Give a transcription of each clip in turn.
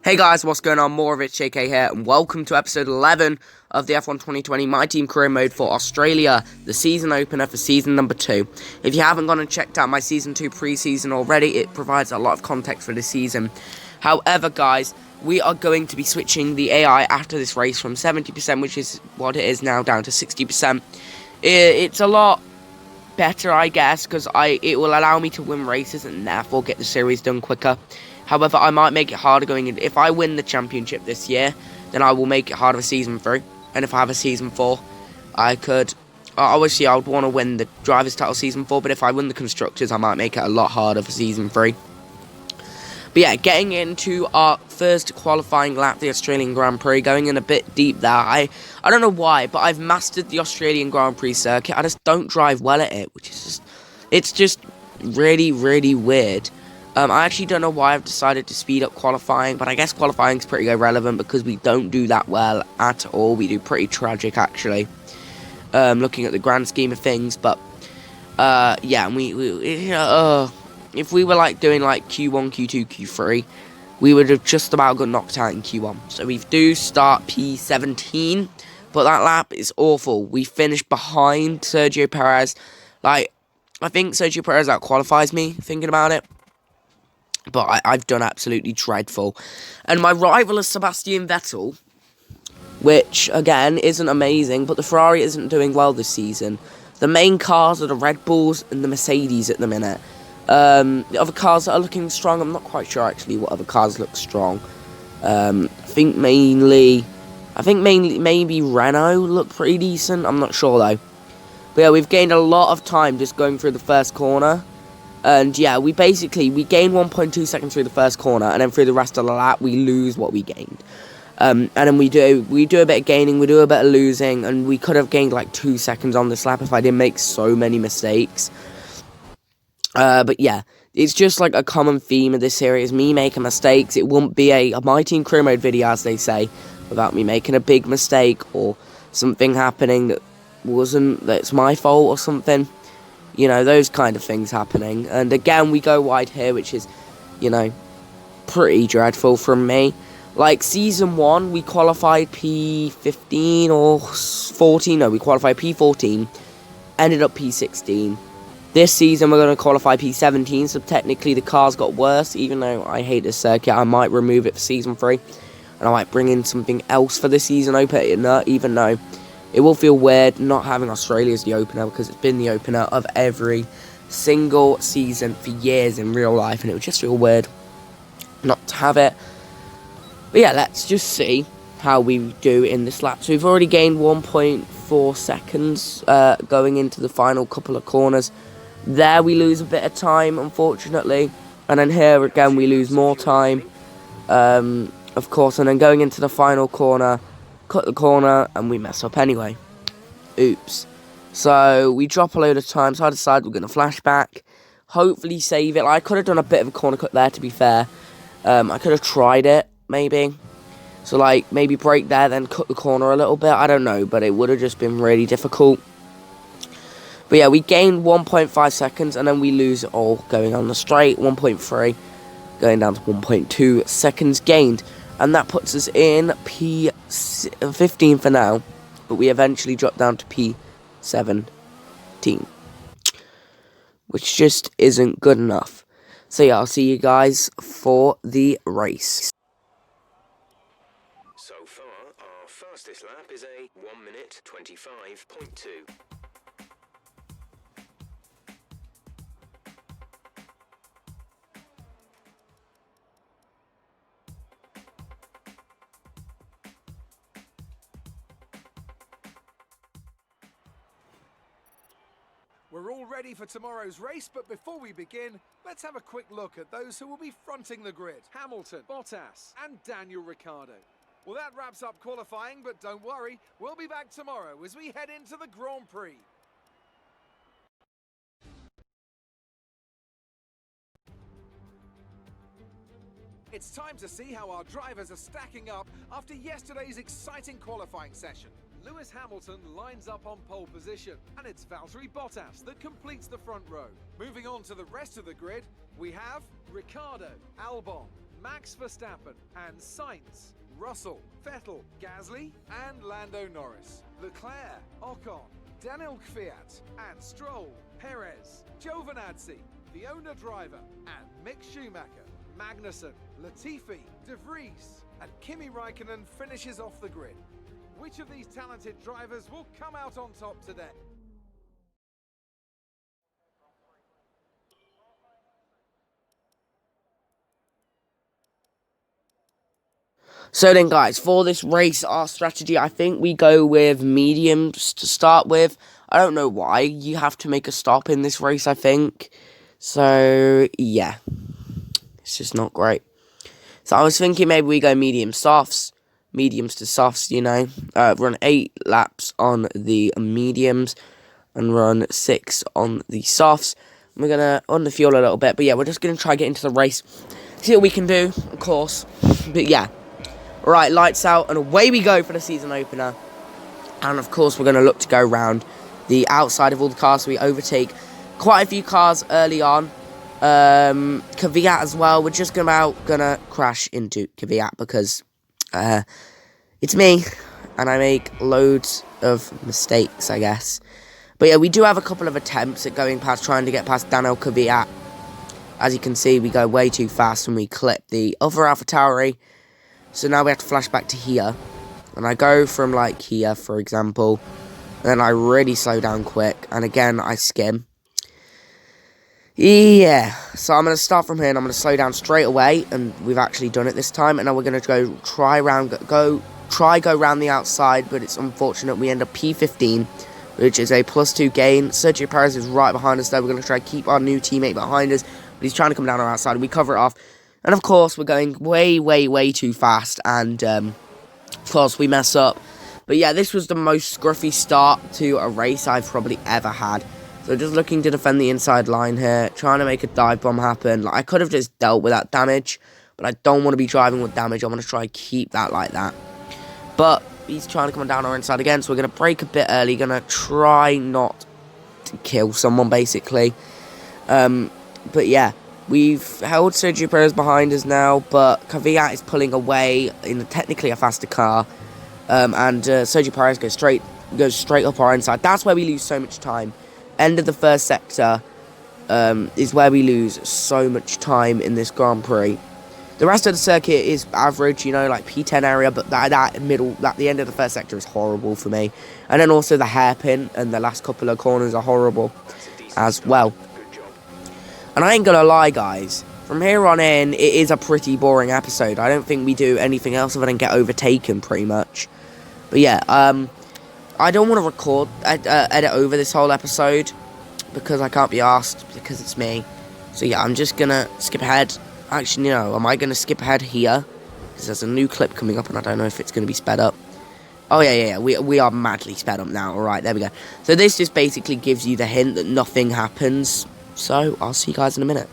Hey guys, what's going on? More of it, JK here, and welcome to episode 11 of the F1 2020 My Team Career Mode for Australia, the season opener for season number 2. If you haven't gone and checked out my season 2 pre-season already, it provides a lot of context for this season. However, guys, we are going to be switching the AI after this race from 70%, which is what it is now, down to 60%. It's a lot better, I guess, because it will allow me to win races and therefore get the series done quicker. However, I might make it harder going in. If I win the championship this year, then I will make it harder for season 3. And if I have a season 4, I could... obviously, I would want to win the driver's title season 4, but if I win the constructors, I might make it a lot harder for season 3. But yeah, getting into our first qualifying lap, the Australian Grand Prix, going in a bit deep there. I don't know why, but I've mastered the Australian Grand Prix circuit. I just don't drive well at it, which is just... It's just really, really weird. I actually don't know why I've decided to speed up qualifying, but I guess qualifying is pretty irrelevant because we don't do that well at all. We do pretty tragic, actually, looking at the grand scheme of things. But, yeah, if we were, doing, Q1, Q2, Q3, we would have just about got knocked out in Q1. So we do start P17, but that lap is awful. We finished behind Sergio Perez. I think Sergio Perez out-qualifies me, thinking about it. But I've done absolutely dreadful. And my rival is Sebastian Vettel, which, again, isn't amazing, but the Ferrari isn't doing well this season. The main cars are the Red Bulls and the Mercedes at the minute. The other cars that are looking strong, I'm not quite sure, actually, what other cars look strong. I think maybe Renault look pretty decent. I'm not sure, though. But yeah, we've gained a lot of time just going through the first corner. And yeah, we gain 1.2 seconds through the first corner, and then through the rest of the lap, we lose what we gained. And then we do a bit of gaining, we do a bit of losing, and we could have gained 2 seconds on this lap if I didn't make so many mistakes. But yeah, it's just a common theme of this series, me making mistakes. It won't be a My Team Career Mode video, as they say, without me making a big mistake or something happening that's my fault or something. You know, those kind of things happening. And again, we go wide here, which is, pretty dreadful from me. Season 1, we qualified P15 or 14. No, we qualified P14. Ended up P16. This season, we're going to qualify P17. So technically, the cars got worse. Even though I hate this circuit, I might remove it for season 3. And I might bring in something else for the season opener, even though... It will feel weird not having Australia as the opener because it's been the opener of every single season for years in real life, and it would just feel weird not to have it. But yeah, let's just see how we do in this lap. So we've already gained 1.4 seconds going into the final couple of corners. There we lose a bit of time, unfortunately, and then here again we lose more time, of course, and then going into the final corner, cut the corner, and we mess up anyway. Oops. So we drop a load of time, so I decided we're going to flashback, hopefully save it. I could have done a bit of a corner cut there, to be fair. I could have tried it, maybe. So, maybe brake there, then cut the corner a little bit. I don't know, but it would have just been really difficult. But yeah, we gained 1.5 seconds, and then we lose it all going on the straight. 1.3, going down to 1.2 seconds gained. And that puts us in P15 for now. But we eventually drop down to P17. Which just isn't good enough. So yeah, I'll see you guys for the race. So far, our fastest lap is a 1 minute 25.2. We're all ready for tomorrow's race, but before we begin, let's have a quick look at those who will be fronting the grid. Hamilton, Bottas, and Daniel Ricciardo. Well, that wraps up qualifying, but don't worry, we'll be back tomorrow as we head into the Grand Prix. It's time to see how our drivers are stacking up after yesterday's exciting qualifying session. Lewis Hamilton lines up on pole position, and it's Valtteri Bottas that completes the front row. Moving on to the rest of the grid, we have Ricciardo, Albon, Max Verstappen and Sainz, Russell, Vettel, Gasly and Lando Norris, Leclerc, Ocon, Daniel Kvyat and Stroll, Perez, Giovinazzi, the owner driver and Mick Schumacher, Magnussen, Latifi, De Vries and Kimi Raikkonen finishes off the grid. Which of these talented drivers will come out on top today? So then, guys, for this race, our strategy, I think we go with mediums to start with. I don't know why. You have to make a stop in this race, I think. So, yeah. It's just not great. So I was thinking maybe we go medium softs. Mediums to softs, you know. Run 8 laps on the mediums and run 6 on the softs. We're going to underfuel a little bit. But, yeah, we're just going to try get into the race. See what we can do, of course. But, yeah. Right, lights out, and away we go for the season opener. And, of course, we're going to look to go around the outside of all the cars. So we overtake quite a few cars early on. Kvyat as well. We're just about going to crash into Kvyat because it's me. And I make loads of mistakes, I guess. But, yeah, we do have a couple of attempts at going past, trying to get past Daniel Kvyat. As you can see, we go way too fast when we clip the other AlphaTauri. So now we have to flash back to here. And I go from, like, here, for example. And then I really slow down quick. And again, I skim. Yeah. So I'm going to start from here and I'm going to slow down straight away. And we've actually done it this time. And now we're going to go round the outside. But it's unfortunate we end up P15, which is a +2 gain. Sergio Perez is right behind us there. We're going to try to keep our new teammate behind us. But he's trying to come down our outside. We cover it off. And, of course, we're going way, way, way too fast. And, of course, we mess up. But, yeah, this was the most scruffy start to a race I've probably ever had. So, just looking to defend the inside line here. Trying to make a dive bomb happen. Like, I could have just dealt with that damage. But I don't want to be driving with damage. I want to try and keep that like that. But he's trying to come down our inside again. So, we're going to brake a bit early. Going to try not to kill someone, basically. But, yeah. We've held Sergio Perez behind us now, but Kvyat is pulling away in technically a faster car. And Sergio Perez goes straight up our inside. That's where we lose so much time. End of the first sector is where we lose so much time in this Grand Prix. The rest of the circuit is average, you know, like P10 area, but that the end of the first sector is horrible for me. And then also the hairpin and the last couple of corners are horrible as well. And I ain't gonna lie, guys, from here on in, it is a pretty boring episode. I don't think we do anything else other than get overtaken, pretty much. But yeah, I don't want to edit over this whole episode, because I can't be asked, because it's me. So yeah, I'm just gonna skip ahead. Actually, no, am I gonna skip ahead here? Because there's a new clip coming up, and I don't know if it's gonna be sped up. Oh, yeah, we are madly sped up now. Alright, there we go. So this just basically gives you the hint that nothing happens. So, I'll see you guys in a minute.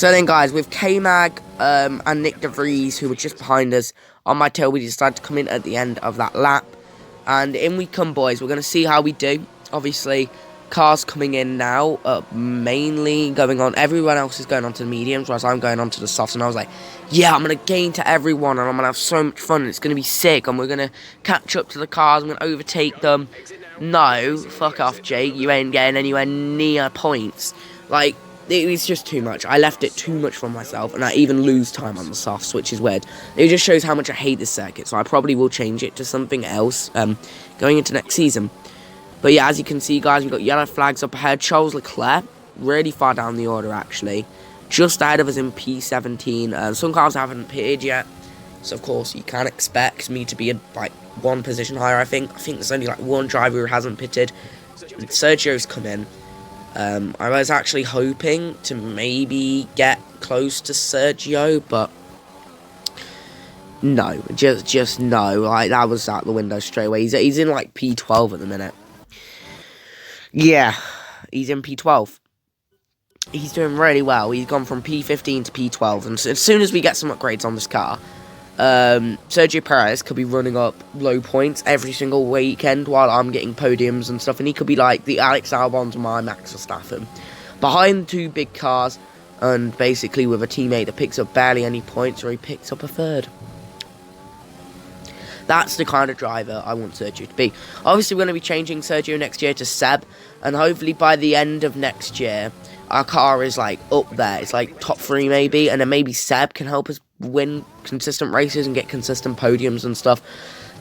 So then, guys, with K-Mag and Nick DeVries, who were just behind us on my tail, we decided to come in at the end of that lap. And in we come, boys. We're going to see how we do. Obviously, cars coming in now, mainly going on. Everyone else is going on to the mediums, whereas I'm going on to the softs. And I was like, yeah, I'm going to gain to everyone, and I'm going to have so much fun. And it's going to be sick, and we're going to catch up to the cars. I'm going to overtake them. No, fuck off, Jake. You ain't getting anywhere near points. Like, it was just too much. I left it too much for myself, and I even lose time on the softs, which is weird. It just shows how much I hate this circuit, so I probably will change it to something else going into next season. But yeah, as you can see, guys, we've got yellow flags up ahead. Charles Leclerc, really far down the order, actually. Just ahead of us in P17. Some cars haven't pitted yet, so of course you can't expect me to be like one position higher, I think. I think there's only like one driver who hasn't pitted. Sergio's come in. I was actually hoping to maybe get close to Sergio, but no, just no. Like, that was out the window straight away. He's in like P12 at the minute. Yeah, he's in P12. He's doing really well. He's gone from P15 to P12, and so as soon as we get some upgrades on this car, Sergio Perez could be running up low points every single weekend while I'm getting podiums and stuff, and he could be like the Alex Albon to my Max Verstappen, behind two big cars, and basically with a teammate that picks up barely any points, or he picks up a third. That's the kind of driver I want Sergio to be. Obviously, we're going to be changing Sergio next year to Seb, and hopefully by the end of next year, our car is like up there. It's like top 3 maybe, and then maybe Seb can help us win consistent races and get consistent podiums and stuff.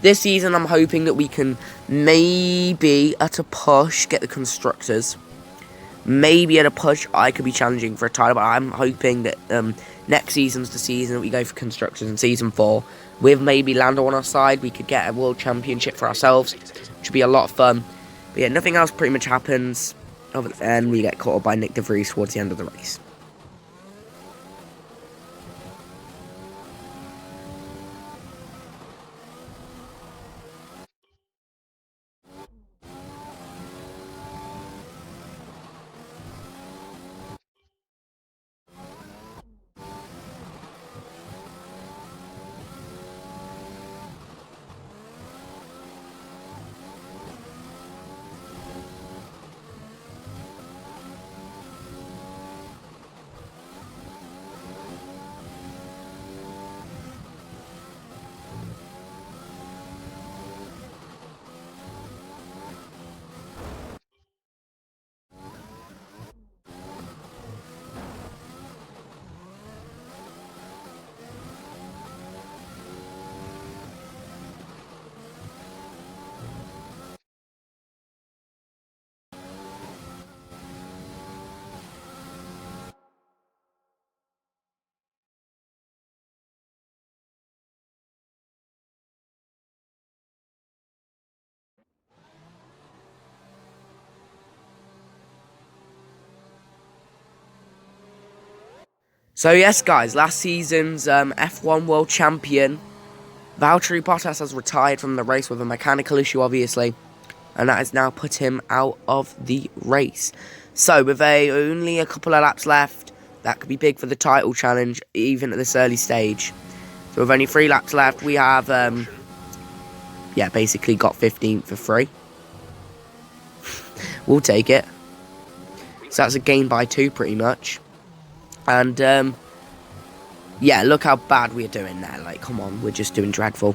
This season, I'm hoping that we can maybe, at a push, get the Constructors. Maybe at a push, I could be challenging for a title, but I'm hoping that next season's the season that we go for Constructors in Season 4. With maybe Lando on our side, we could get a World Championship for ourselves, which would be a lot of fun. But yeah, nothing else pretty much happens. Other than we get caught up by Nick DeVries towards the end of the race. So yes, guys, last season's F1 World Champion, Valtteri Bottas, has retired from the race with a mechanical issue, obviously, and that has now put him out of the race. So with only a couple of laps left, that could be big for the title challenge, even at this early stage. So with only 3 laps left, we have, yeah, basically got 15th for free. We'll take it. So that's a gain by 2, pretty much. And, yeah, look how bad we're doing there. Like, come on, we're just doing dreadful.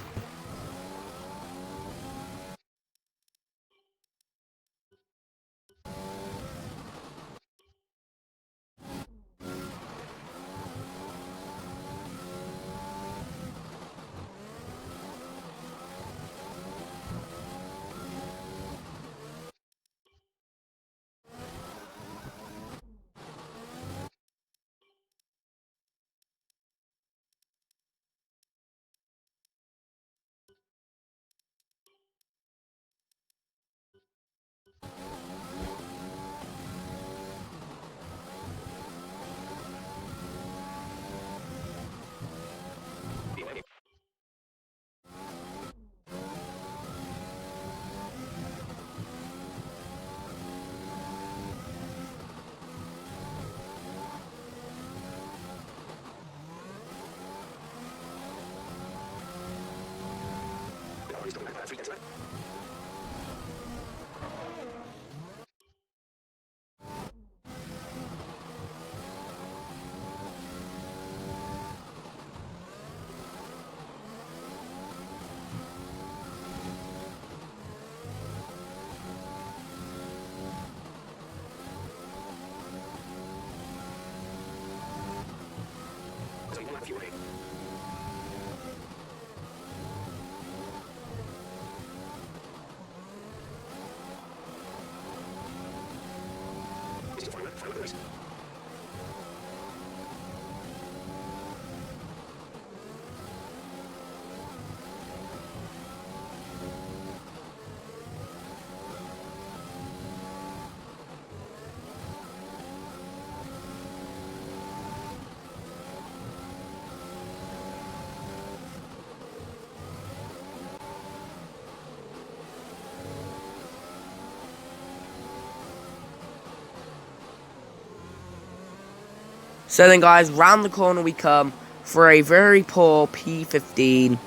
So then, guys, round the corner we come for a very poor P15.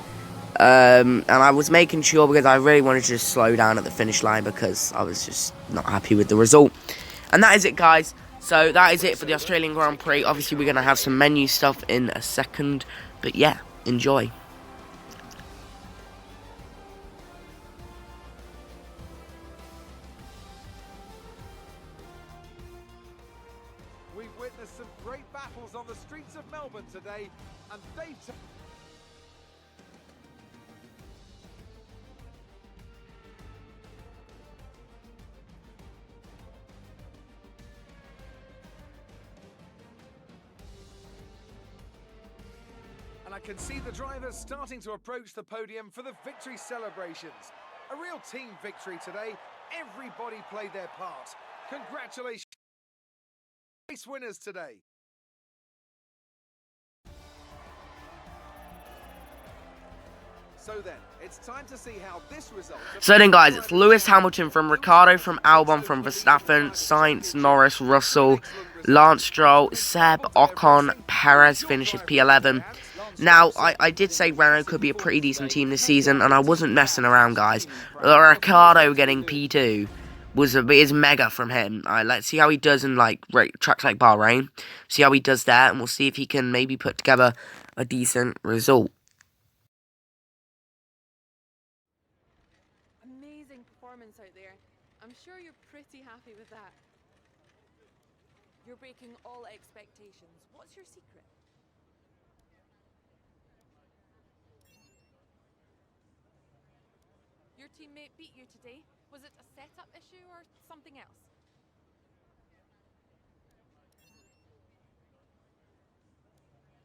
And I was making sure because I really wanted to just slow down at the finish line because I was just not happy with the result. And that is it, guys. So that is it for the Australian Grand Prix. Obviously, we're going to have some menu stuff in a second. But yeah, enjoy. We've witnessed some great battles on the streets of Melbourne today, and they've... And I can see the drivers starting to approach the podium for the victory celebrations. A real team victory today. Everybody played their part. Congratulations, race winners today. So then, it's time to see how this result... So then, guys, it's Lewis Hamilton from Ricciardo, from Albon, from Verstappen, Sainz, Norris, Russell, Lance Stroll, Seb, Ocon, Perez finishes P11. Now, I did say Renault could be a pretty decent team this season, and I wasn't messing around, guys. Ricciardo getting P2 is mega from him. Let's see how he does in tracks like Bahrain. See how he does there, and we'll see if he can maybe put together a decent result. Amazing performance out there. I'm sure you're pretty happy with that. You're breaking all expectations. What's your secret? Your teammate beat you today. Was it a setup issue or something else?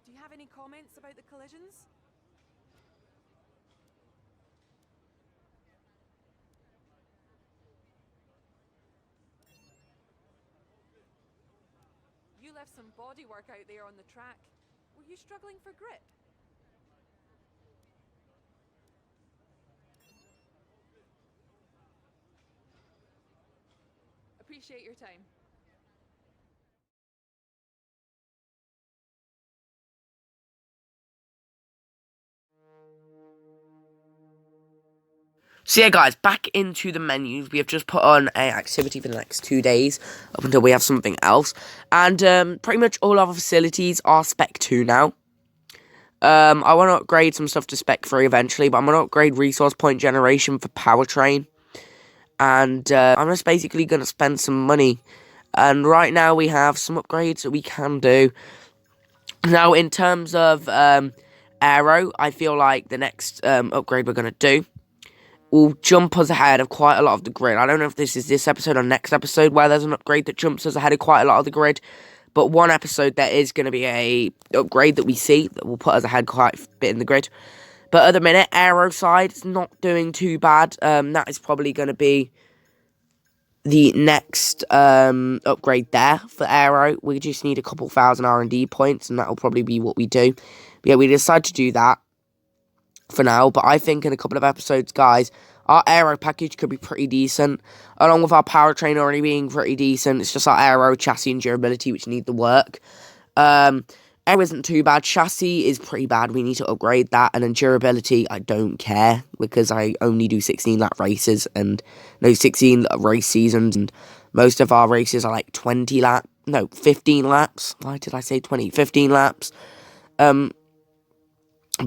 Do you have any comments about the collisions? You left some bodywork out there on the track. Were you struggling for grip? Appreciate your time. So yeah, guys, back into the menus. We have just put on an activity for the next 2 days up until we have something else. And pretty much all our facilities are Spec 2 now. I want to upgrade some stuff to Spec 3 eventually, but I'm going to upgrade resource point generation for powertrain. And I'm just basically going to spend some money. And right now we have some upgrades that we can do. Now, in terms of aero, I feel like the next upgrade we're going to do will jump us ahead of quite a lot of the grid. I don't know if this is this episode or next episode where there's an upgrade that jumps us ahead of quite a lot of the grid. But one episode there is going to be a upgrade that we see that will put us ahead quite a bit in the grid. But at the minute, aero side, it's not doing too bad. That is probably going to be the next upgrade there for aero. We just need a couple thousand R&D points, and that will probably be what we do. But yeah, we decided to do that for now. But I think in a couple of episodes, guys, our aero package could be pretty decent, along with our powertrain already being pretty decent. It's just our aero, chassis, and durability which need the work. Air isn't too bad. Chassis is pretty bad. We need to upgrade that. And then durability, I don't care because I only do 16 lap races and 16 race seasons. And most of our races are like 15 laps. Why did I say 20? 15 laps. But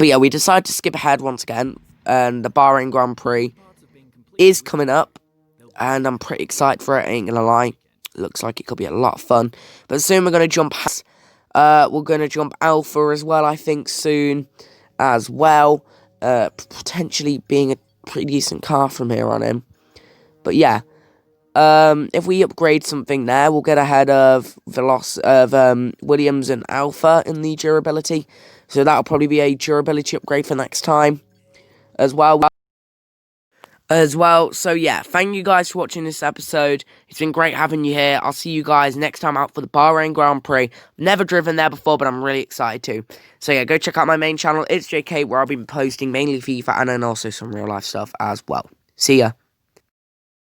yeah, we decided to skip ahead once again. And the Bahrain Grand Prix is coming up. And I'm pretty excited for it, ain't gonna lie. Looks like it could be a lot of fun. But soon we're going to jump... we're going to jump Alpha as well, I think, soon as well. Potentially being a pretty decent car from here on in. But yeah, if we upgrade something there, we'll get ahead of Williams and Alpha in the durability. So that'll probably be a durability upgrade for next time as well. So yeah, thank you guys for watching this episode. It's been great having you here. I'll see you guys next time out for the Bahrain Grand Prix. Never driven there before, but I'm really excited to. So yeah, go check out my main channel, It's JK, where I'll be posting mainly FIFA and then also some real life stuff as well. See ya.